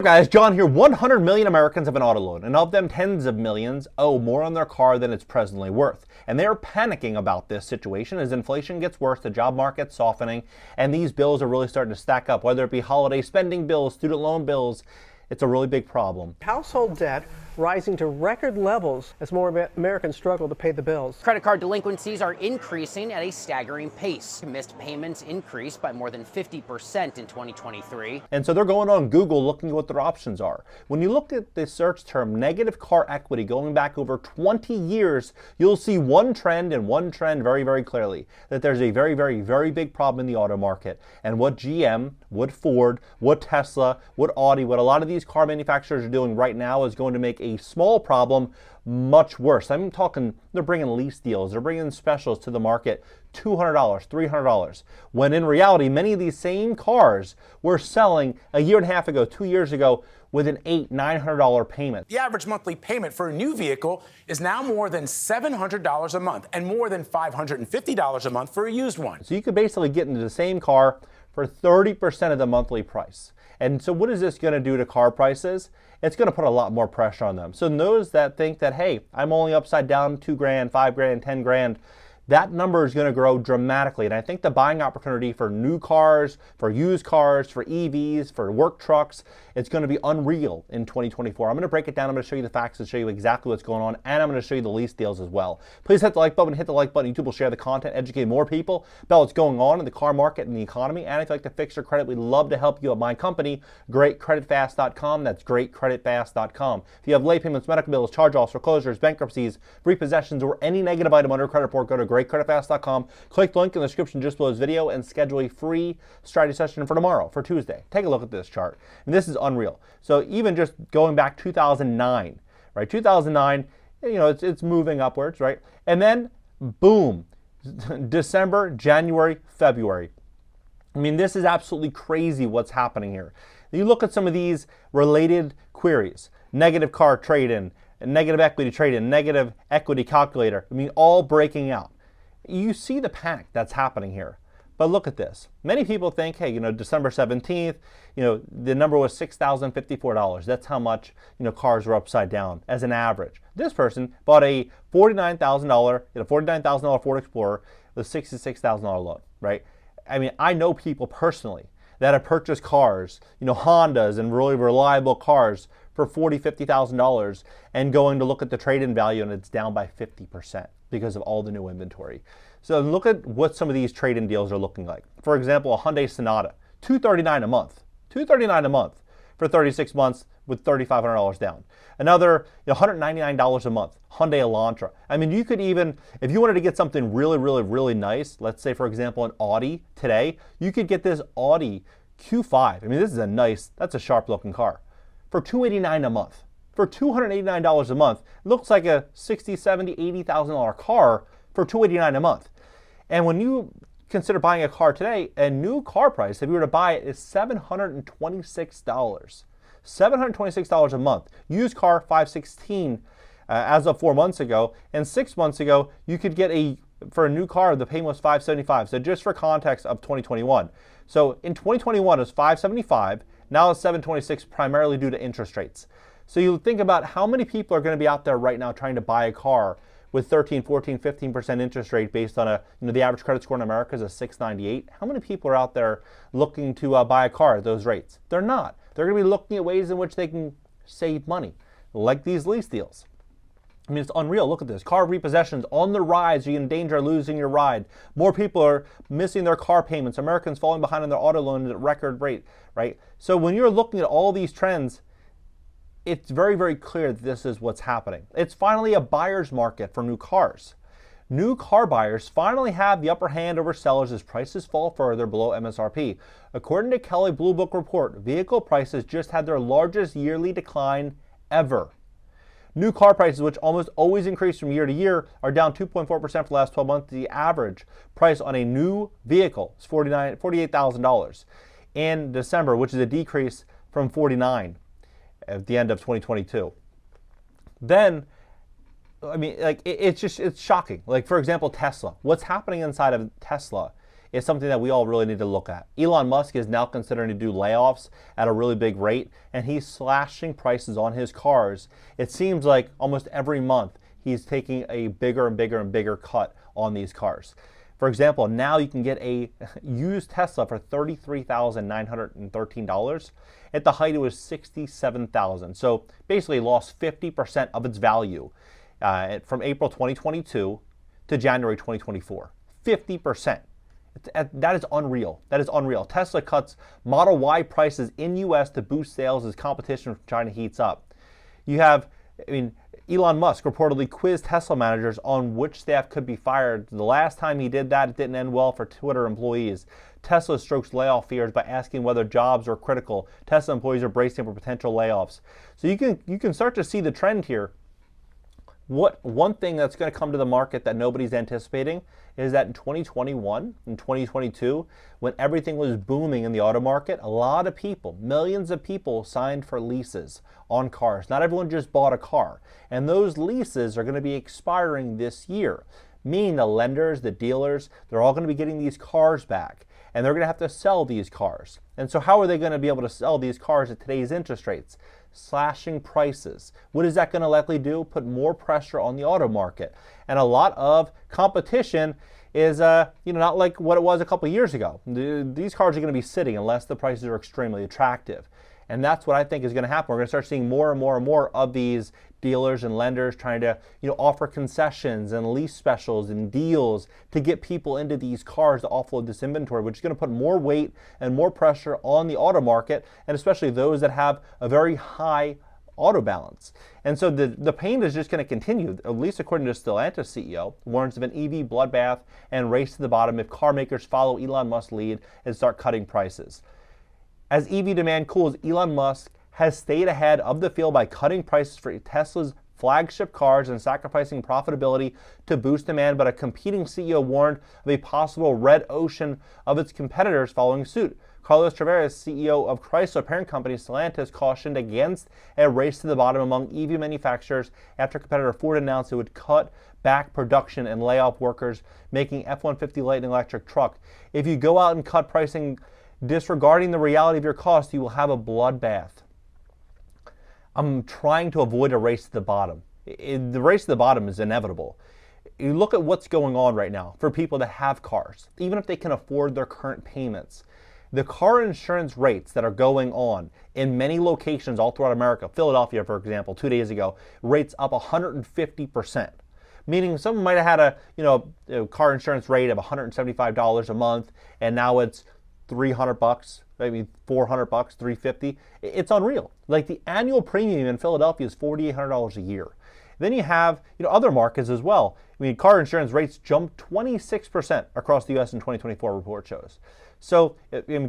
Guys, John here. 100 million Americans have an auto loan, and of them, tens of millions owe more on their car than it's presently worth. And they're panicking about this situation as inflation gets worse, the job market's softening, and these bills are really starting to stack up, whether it be holiday spending bills, student loan bills. It's a really big problem. Household debt rising to record levels as more Americans struggle to pay the bills. Credit card delinquencies are increasing at a staggering pace. Missed payments increased by more than 50% in 2023. And so they're going on Google looking at what their options are. When you look at the search term negative car equity going back over 20 years, you'll see one trend and one trend very, very clearly, that there's a very, very, very big problem in the auto market. And what GM, what Ford, what Tesla, what Audi, what a lot of these car manufacturers are doing right now is going to make a small problem much worse. I'm talking, they're bringing lease deals, they're bringing specials to the market, $200, $300, when in reality, many of these same cars were selling a year and a half ago, 2 years ago, with an $800, $900 payment. The average monthly payment for a new vehicle is now more than $700 a month and more than $550 a month for a used one. So you could basically get into the same car for 30% of the monthly price. And so what is this going to do to car prices? It's going to put a lot more pressure on them. So those that think that, hey, I'm only upside down $2,000, $5,000, $10,000, that number is going to grow dramatically. And I think the buying opportunity for new cars, for used cars, for EVs, for work trucks, it's going to be unreal in 2024. I'm going to break it down. I'm going to show you the facts and show you exactly what's going on. And I'm going to show you the lease deals as well. Please hit the like button. Hit the like button. YouTube will share the content, educate more people about what's going on in the car market and the economy. And if you'd like to fix your credit, we'd love to help you at my company, GreatCreditFast.com. That's GreatCreditFast.com. If you have late payments, medical bills, charge-offs, foreclosures, bankruptcies, repossessions, or any negative item on your credit report, go to GreatCreditFast.com. Click the link in the description just below this video and schedule a free strategy session for tomorrow, for Tuesday. Take a look at this chart. And this is unreal. So even just going back 2009, right? 2009, you know, it's moving upwards, right? And then boom, December, January, February. I mean, this is absolutely crazy what's happening here. You look at some of these related queries, negative car trade-in, negative equity trade-in, negative equity calculator. I mean, all breaking out. You see the panic that's happening here. But look at this. Many people think, hey, you know, December 17th, you know, the number was $6,054. That's how much, you know, cars were upside down as an average. This person bought a $49,000 Ford Explorer with a $66,000 loan, right? I mean, I know people personally that have purchased cars, you know, Hondas and really reliable cars for $40,000, $50,000 and going to look at the trade-in value and it's down by 50% because of all the new inventory. So look at what some of these trade-in deals are looking like. For example, a Hyundai Sonata, $239 a month. $239 a month for 36 months with $3,500 down. Another, you know, $199 a month, Hyundai Elantra. I mean, you could even, if you wanted to get something really, really, really nice, let's say, for example, an Audi today, you could get this Audi Q5. I mean, this is a nice, that's a sharp-looking car, for $289 a month. For $289 a month, it looks like a $60,000, $70,000, $80,000 car for $289 a month. And when you consider buying a car today, a new car price, if you were to buy it, is $726. $726 a month. Used car, $516 as of 4 months ago. And 6 months ago, you could get for a new car, the payment was $575. So just for context of 2021. So in 2021, it was $575. Now it's $726, primarily due to interest rates. So you think about how many people are going to be out there right now trying to buy a car with 13, 14, 15% interest rate based on the average credit score in America is a 698. How many people are out there looking to buy a car at those rates? They're not. They're going to be looking at ways in which they can save money, like these lease deals. I mean, it's unreal. Look at this. Car repossessions on the rise. You're in danger of losing your ride. More people are missing their car payments. Americans falling behind on their auto loans at record rate, right? So when you're looking at all these trends, it's very, very clear that this is what's happening. It's finally a buyer's market for new cars. New car buyers finally have the upper hand over sellers as prices fall further below MSRP. According to Kelley Blue Book report, vehicle prices just had their largest yearly decline ever. New car prices, which almost always increase from year to year, are down 2.4% for the last 12 months. The average price on a new vehicle is $48,000 in December, which is a decrease from $49,000 at the end of 2022. Then, I mean, like, it's shocking. Like, for example, Tesla. What's happening inside of Tesla is something that we all really need to look at. Elon Musk is now considering to do layoffs at a really big rate, and he's slashing prices on his cars. It seems like almost every month he's taking a bigger and bigger and bigger cut on these cars. For example, now you can get a used Tesla for $33,913. At the height, it was $67,000. So basically lost 50% of its value from April 2022 to January 2024. 50%. That is unreal. That is unreal. Tesla cuts Model Y prices in U.S. to boost sales as competition from China heats up. You have, Elon Musk reportedly quizzed Tesla managers on which staff could be fired. The last time he did that, it didn't end well for Twitter employees. Tesla strokes layoff fears by asking whether jobs are critical. Tesla employees are bracing for potential layoffs. So you can start to see the trend here. One thing that's going to come to the market that nobody's anticipating is that in 2021 and 2022, when everything was booming in the auto market, a lot of people, millions of people signed for leases on cars. Not everyone just bought a car. And those leases are going to be expiring this year, meaning the lenders, the dealers, they're all going to be getting these cars back. And they're going to have to sell these cars. And so how are they going to be able to sell these cars at today's interest rates? Slashing prices. What is that going to likely do? Put more pressure on the auto market. And a lot of competition is not like what it was a couple of years ago. These cars are going to be sitting unless the prices are extremely attractive. And that's what I think is going to happen. We're going to start seeing more and more and more of these dealers and lenders trying to offer concessions and lease specials and deals to get people into these cars to offload this inventory, which is going to put more weight and more pressure on the auto market, and especially those that have a very high auto balance. And so the pain is just going to continue, at least according to Stellantis CEO, warns of an EV bloodbath and race to the bottom if car makers follow Elon Musk's lead and start cutting prices. As EV demand cools, Elon Musk has stayed ahead of the field by cutting prices for Tesla's flagship cars and sacrificing profitability to boost demand, but a competing CEO warned of a possible red ocean of its competitors following suit. Carlos Tavares, CEO of Chrysler parent company Stellantis, cautioned against a race to the bottom among EV manufacturers after competitor Ford announced it would cut back production and lay off workers making F-150 Lightning electric truck. If you go out and cut pricing disregarding the reality of your cost, you will have a bloodbath. I'm trying to avoid a race to the bottom. The race to the bottom is inevitable. You look at what's going on right now for people that have cars, even if they can afford their current payments. The car insurance rates that are going on in many locations all throughout America, Philadelphia, for example, 2 days ago, rates up 150%. Meaning someone might have had a car insurance rate of $175 a month, and now it's $300, maybe $400, $350. It's unreal. Like the annual premium in Philadelphia is $4,800 a year. Then you have other markets as well. Car insurance rates jumped 26% across the U.S. in 2024, report shows. So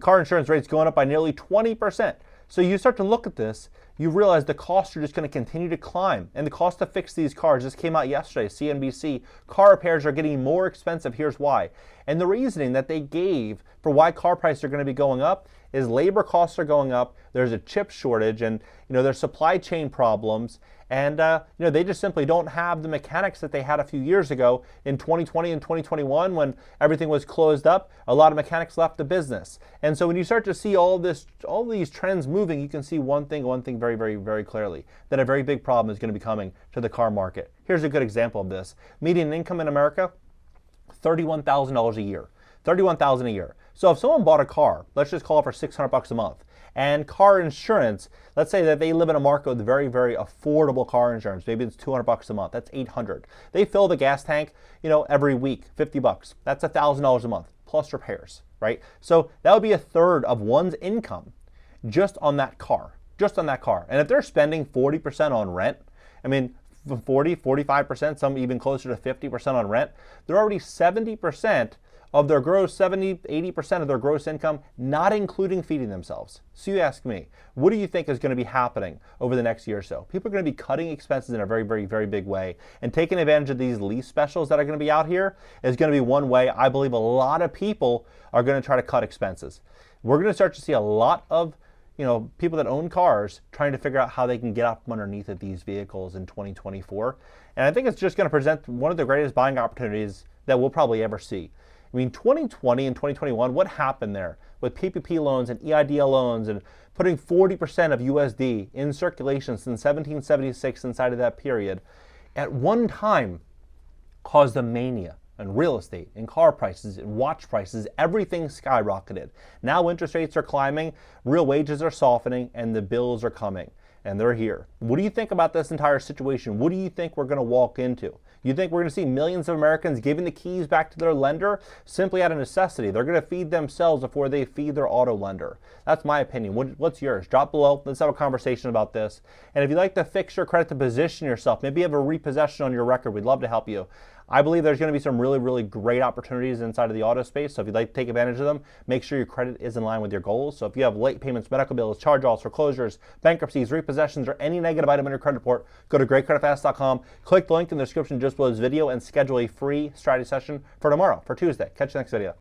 car insurance rates going up by nearly 20%. So you start to look at this, you realize the costs are just going to continue to climb. And the cost to fix these cars just came out yesterday, CNBC. Car repairs are getting more expensive. Here's why. And the reasoning that they gave for why car prices are going to be going up is labor costs are going up, there's a chip shortage, and there's supply chain problems, and they just simply don't have the mechanics that they had a few years ago in 2020 and 2021 when everything was closed up. A lot of mechanics left the business. And so when you start to see all these trends moving, you can see one thing very, very, very clearly, that a very big problem is going to be coming to the car market. Here's a good example of this. Median income in America, $31,000 a year. $31,000 a year. So if someone bought a car, let's just call it for $600 a month, and car insurance, let's say that they live in a market with very, very affordable car insurance. Maybe it's $200 a month. That's $800. They fill the gas tank, every week, $50. That's $1,000 a month plus repairs, right? So that would be a third of one's income just on that car, And if they're spending 40% on rent, 40, 45%, some even closer to 50% on rent, they're already 70% of their gross, 70, 80% of their gross income, not including feeding themselves. So you ask me, what do you think is going to be happening over the next year or so? People are going to be cutting expenses in a very, very, very big way. And taking advantage of these lease specials that are going to be out here is going to be one way I believe a lot of people are going to try to cut expenses. We're going to start to see a lot of people that own cars trying to figure out how they can get up from underneath of these vehicles in 2024. And I think it's just going to present one of the greatest buying opportunities that we'll probably ever see. I mean, 2020 and 2021, what happened there with PPP loans and EIDL loans and putting 40% of USD in circulation since 1776 inside of that period, at one time caused a mania in real estate, in car prices, in watch prices, everything skyrocketed. Now interest rates are climbing, real wages are softening, and the bills are coming. And they're here. What do you think about this entire situation? What do you think we're going to walk into? You think we're going to see millions of Americans giving the keys back to their lender simply out of necessity? They're going to feed themselves before they feed their auto lender. That's my opinion. What's yours? Drop below. Let's have a conversation about this. And if you'd like to fix your credit to position yourself, maybe you have a repossession on your record, we'd love to help you. I believe there's going to be some really, really great opportunities inside of the auto space. So if you'd like to take advantage of them, make sure your credit is in line with your goals. So if you have late payments, medical bills, charge-offs, foreclosures, bankruptcies, repossessions, or any negative item on your credit report, go to GreatCreditFast.com, click the link in the description just below this video, and schedule a free strategy session for tomorrow, for Tuesday. Catch you next video.